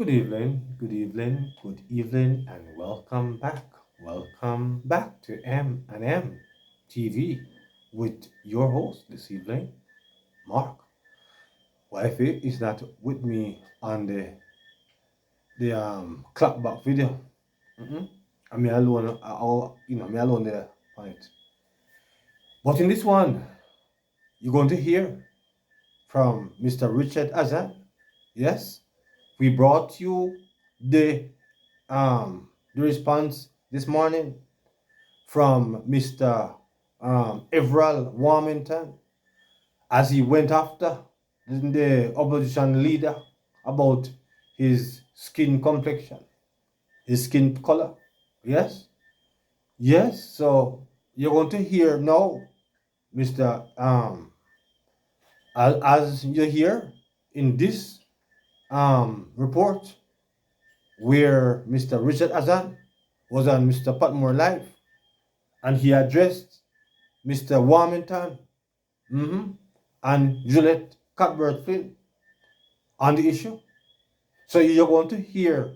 Good evening, good evening, and welcome back. Welcome back to M&M TV with your host this evening, Mark. Wifey is not with me on the clapback video. Mm-mm. I'm me alone. Me alone there on it. But in this one, you're going to hear from Mr. Richard Azan. Yes, we brought you the the response this morning from Mr. Everal Warmington as he went after the opposition leader about his skin complexion, his skin color. Yes, yes. So you're going to hear now, Mr. As you hear in this report where Mr. Richard Azan was on Mr. Patmore Live and he addressed Mr. Warmington and Juliet Cutbert on the issue. So you're going to hear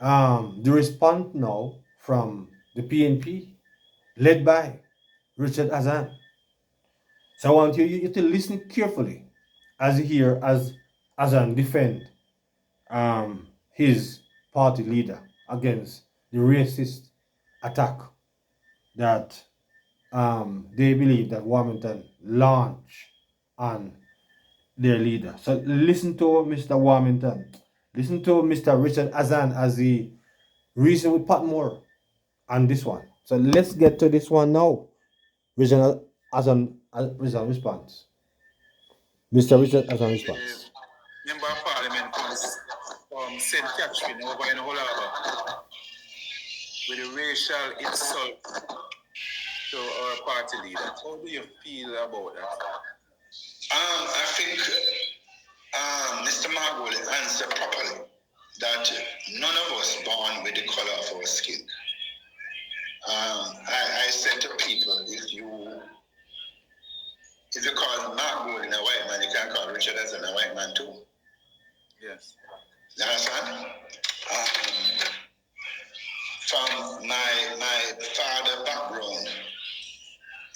the response now from the PNP led by Richard Azan. So I want you to listen carefully as you hear as Azan defend his party leader against the racist attack that they believe that Warmington launched on their leader. So listen to Mr. Warmington. Listen to Mr. Richard Azan as he reasoned with Patmore on this one. So let's get to this one now. Richard Azan response. Mr. Richard Azan response. Member of Parliament from St. Catherine over in Holaba with a racial insult to our party leader. How do you feel about that? I think Mr. Margot answered properly that none of us born with the color of our skin. I said to people, if you call Margot a white man, you can call Richard as a white man too. Yes. You understand? From my father background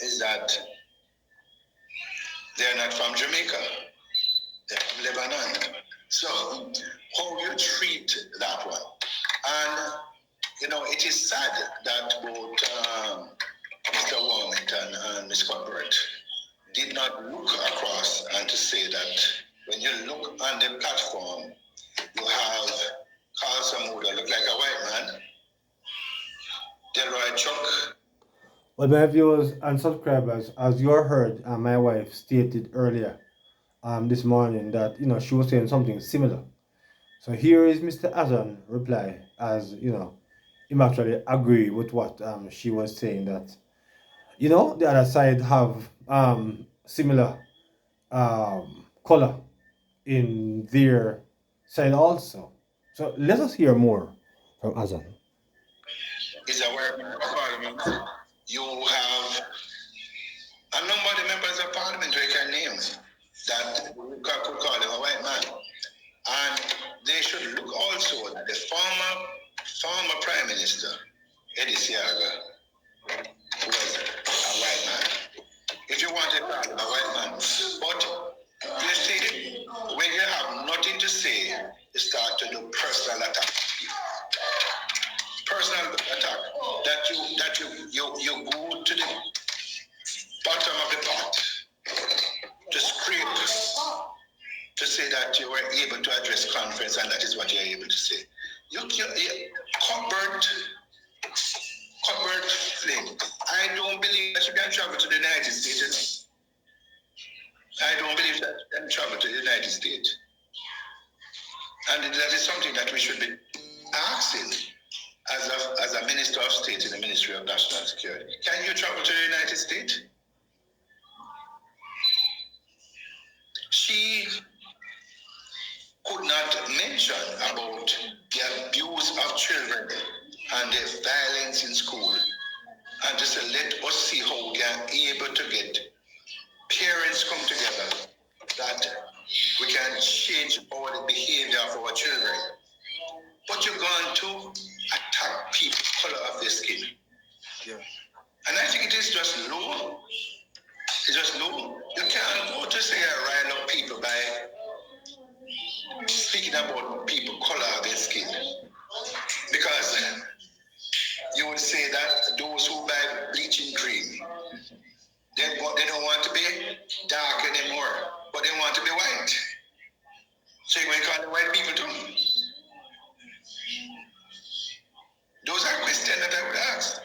is that they're not from Jamaica, they're from Lebanon. So how you treat that one? And it is sad that both Mr. Warmington and Ms. Cutbert did not look across and to say that when you look on the platform, you have Carl Samuda look like a white man, Delroy Chuck. Well, my viewers and subscribers, as you heard, my wife stated earlier this morning that she was saying something similar. So here is Mr. Azan reply as him actually agree with what she was saying that the other side have similar color in their side also. So let us hear more from Azan. Is a work of Parliament. You have a number of the members of Parliament we can name that we could call him a white man. And they should look also at the former Prime Minister, Eddie Siaga, who was a white man. If you want to call him a white man, but you see, when you have nothing to say, you start to do personal attack. Personal attack. That you go to the bottom of the pot to scrape to say that you were able to address conference and that is what you're able to say. Cutbert Flynn, I don't believe that you can travel to the United States. I don't believe that you can travel to the United States. And that is something that we should be asking as a Minister of State in the Ministry of National Security. Can you travel to the United States? She could not mention about the abuse of children and the violence in school. And just let us see how we can able to get parents come together that we can change our behavior of our children is just low. It's just low. You can't go to say rile up people by speaking about people color of their skin. Because you would say that those who buy bleaching cream, they don't want to be dark anymore, but they want to be white. So you're going to call them white people too? Those are questions that I would ask.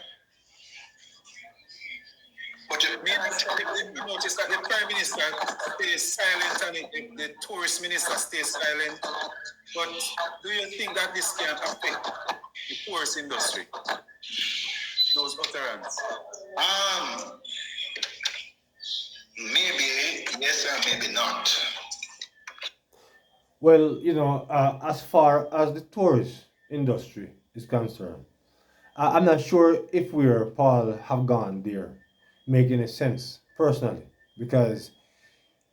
But you notice that the Prime Minister stays silent and the Tourist Minister stays silent. But do you think that this can affect the tourist industry? Those utterances? Maybe yes or maybe not. Well, as far as the tourist industry is concerned, I'm not sure if we're Paul have gone there, make any sense personally, because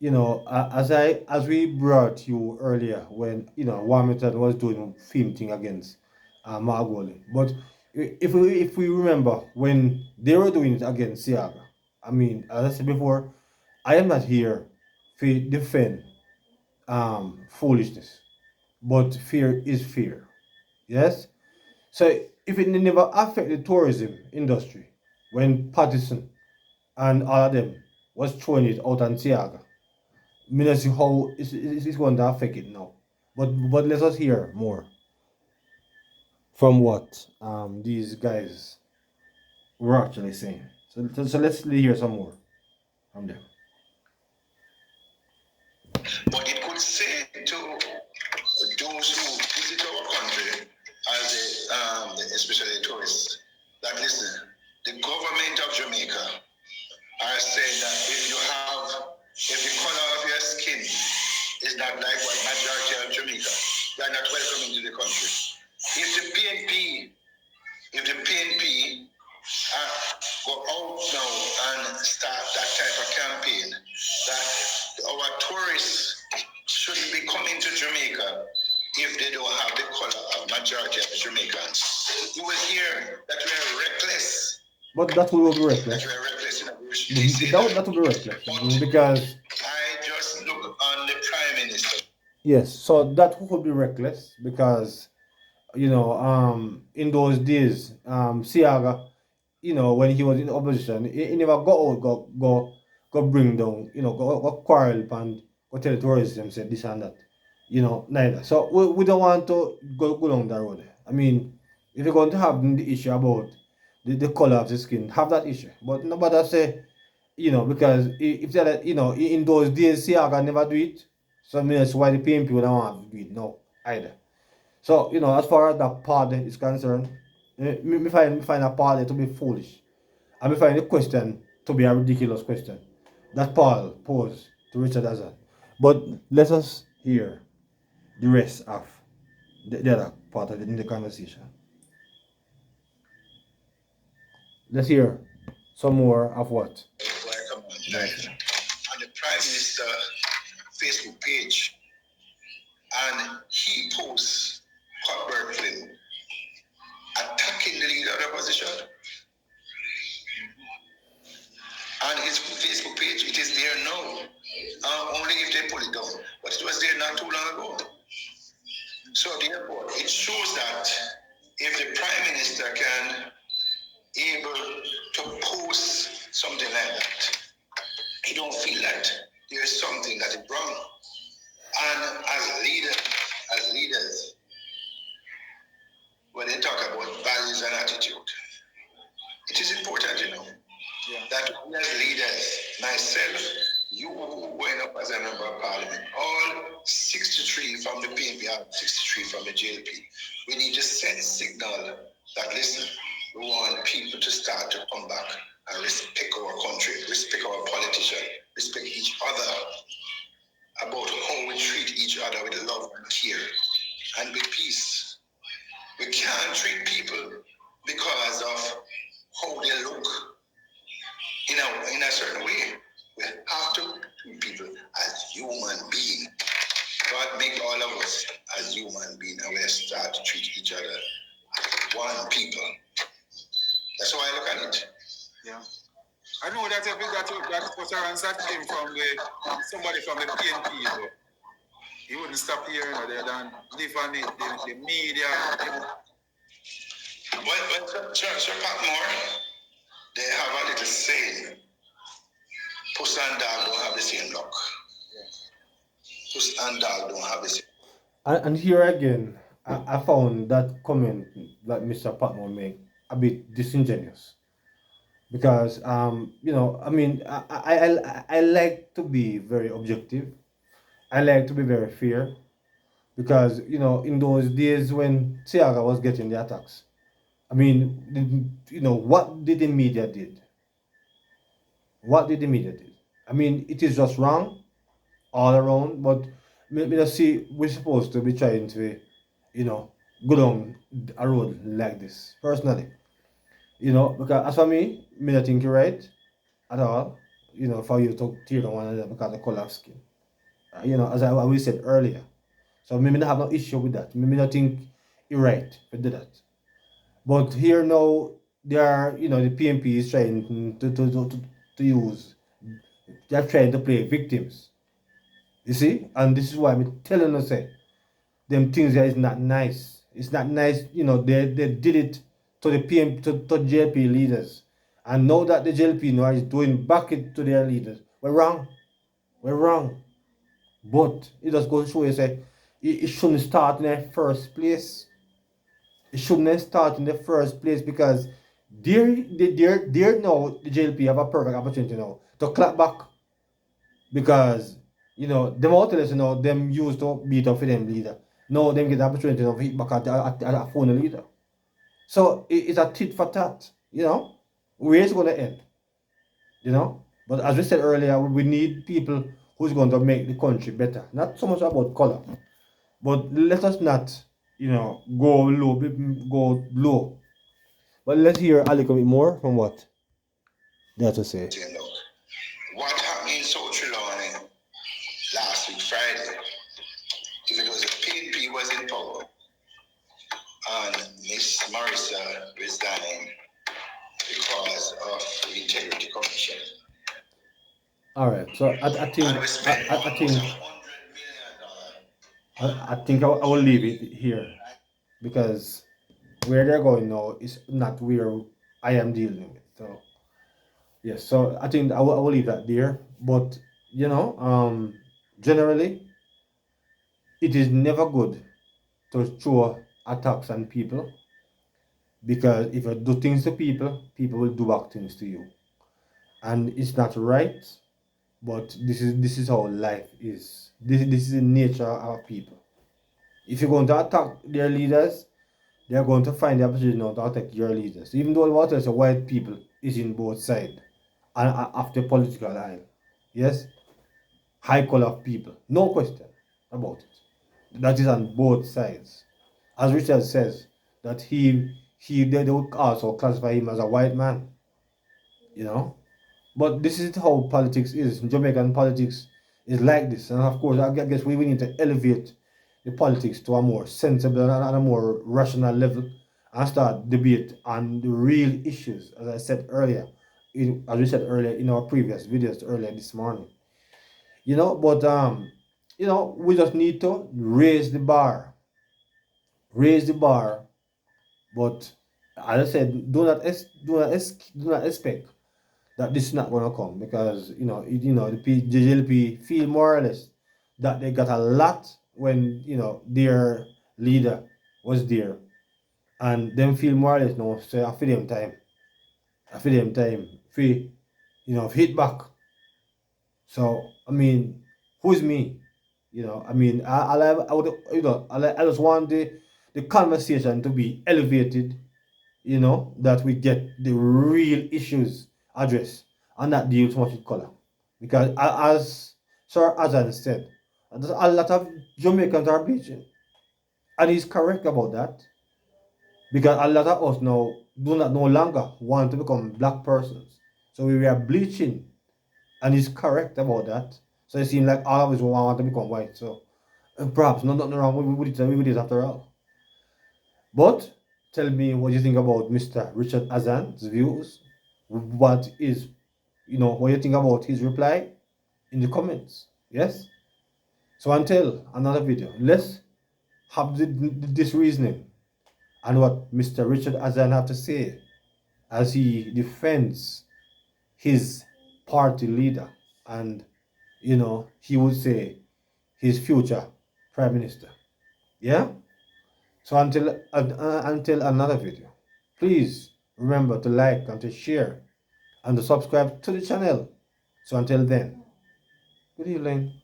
as we brought you earlier when Warmington was doing film thing against Margoli, but if we remember when they were doing it against Siaga, I mean, as I said before, I am not here to defend foolishness, but fear is fear. Yes. So if it never affect the tourism industry when Patterson and all of them was throwing it out on Tiaga, I mean, see how it's going to affect it now. But let us hear more from what these guys were actually saying. So let's hear some more from them. But it could say to those who visit our country, as especially tourists, that listen, the government of Jamaica are saying that if the color of your skin is not like what majority of Jamaica, you are not welcome into the country. If the PNP go out now and start that type of campaign, that our tourists shouldn't be coming to Jamaica if they don't have the color of majority of Jamaicans. You will hear that we are reckless. But that will be reckless. That we are reckless. That will be reckless because I just look on the Prime Minister. yes, so that would be reckless because in those days, Siaga, when he was in opposition, he never go out, go bring down, go quarrel and go tell the tourists and say this and that, neither. So we don't want to go down that road. I mean, if you're going to have the issue about the color of the skin, have that issue. But nobody say, because if they're, in those days, Siaga never do it, so that's why the PMP would not want to do it now either. So, as far as that part is concerned, me find that part to be foolish. And me find the question to be a ridiculous question that Paul posed to Richard Azon. But let us hear the rest of the other part of the conversation. Let's hear some more of what. On the Prime Minister Facebook page, and he posts Cutbert Warmington attacking the leader of the opposition. On his Facebook page, it is there now. Only if they pull it down. But it was there not too long ago. So therefore, it shows that if the Prime Minister can able to post something like that, he don't feel that there is something that is wrong. And as leaders, when they talk about values and attitude, it is important, that we as leaders, myself, you who went up as a member of parliament, all 63 from the PNP, 63 from the JLP, we need to send a signal that, listen, we want people to start to come back and respect our country, respect our politicians, respect each other, about how we treat each other with love and care and with peace. We can't treat people because of how they look in a certain way. We have to treat people as human beings. God make all of us as human beings, and we start to treat each other as one people. That's how I look at it. Yeah. I know that that utterance that came from somebody from the PNP, though. He wouldn't stop here, you know, they don't live on the media. You know. Well, Sir Patmore, they have a little saying. Puss and dog don't have the same luck. Puss and dog don't have the same. And here again, I found that comment that Mr. Patmore made a bit disingenuous because you know, I mean, I like to be very objective. I like to be very fair because you know, in those days when Tiaga was getting the attacks, I mean, you know, what did the media did? What did the media did? I mean, it is just wrong all around, but me just see we're supposed to be trying to, you know, go down a road like this. Personally, you know, because as for me, me not think you're right at all. You know, for you to tear down one another because of color of skin. You know, as I always said earlier. So me not have no issue with that. Me not think you're right to do that. But here now, there are, you know, the PMP is trying to use, they're trying to play victims. You see? And this is why I'm telling you, say, them things there is not nice. It's not nice, you know, they did it to the PM, to JLP leaders. And now that the JLP now is doing back it to their leaders. We're wrong. We're wrong. But it just goes to show you, say, it shouldn't start in the first place. It shouldn't start in the first place because they're now the JLP have a perfect opportunity now to clap back because you know them out you know them used to beat up for them leader. Now them get the opportunity to hit back at a phone leader. So it's a tit for tat, you know. Where is it gonna end? You know? But as we said earlier, we need people who's going to make the country better. Not so much about color. But let us not, you know, go low. But let's hear a little bit more from what they have to say. Same luck. What happened in South Trelawney last week Friday? If it was a PNP was in power and Miss Marissa resigned because of the Integrity Commission. All right. So I think And we spent I almost think $100 million. I think I will leave it here because where they're going now is not where I am dealing with. So yes, so I think I will leave that there. But you know, generally, it is never good to throw attacks on people because if you do things to people, people will do back things to you, and it's not right. But this is how life is. This is the nature of people. If you're going to attack their leaders, they're going to find the opportunity now to attack your leaders. Even though what else, white people is in both sides and of the political aisle. Yes, high color of people, no question about it. That is on both sides. As Richard says, that they would also classify him as a white man. You know, but this is how politics is. Jamaican politics is like this, and of course, I guess we need to elevate the politics to a more sensible and a more rational level, and start debate on the real issues. As I said earlier, as we said earlier in our previous videos earlier this morning, you know. But you know, we just need to raise the bar. But as I said, do not expect that this is not going to come because you know the JLP feel more or less that they got a lot when you know their leader was there, and them feel more or less now so I feel them time for hit back. So I mean, who's me? You know, I mean, I would I just want the conversation to be elevated, you know, that we get the real issues addressed and not deal too much with color. Because as Sir Azan said, there's a lot of Jamaicans are bleaching. And he's correct about that. Because a lot of us now do not no longer want to become black persons. So we are bleaching. And he's correct about that. So it seems like all of us want to become white. So perhaps nothing wrong with it after all. But tell me what you think about Mr. Richard Azan's views. What is what you think about his reply in the comments. Yes. So until another video, let's have this reasoning and what Mr. Richard Azan have to say as he defends his party leader and he would say his future prime minister. Yeah. So until another video, please remember to like and to share and to subscribe to the channel. So until then, good evening.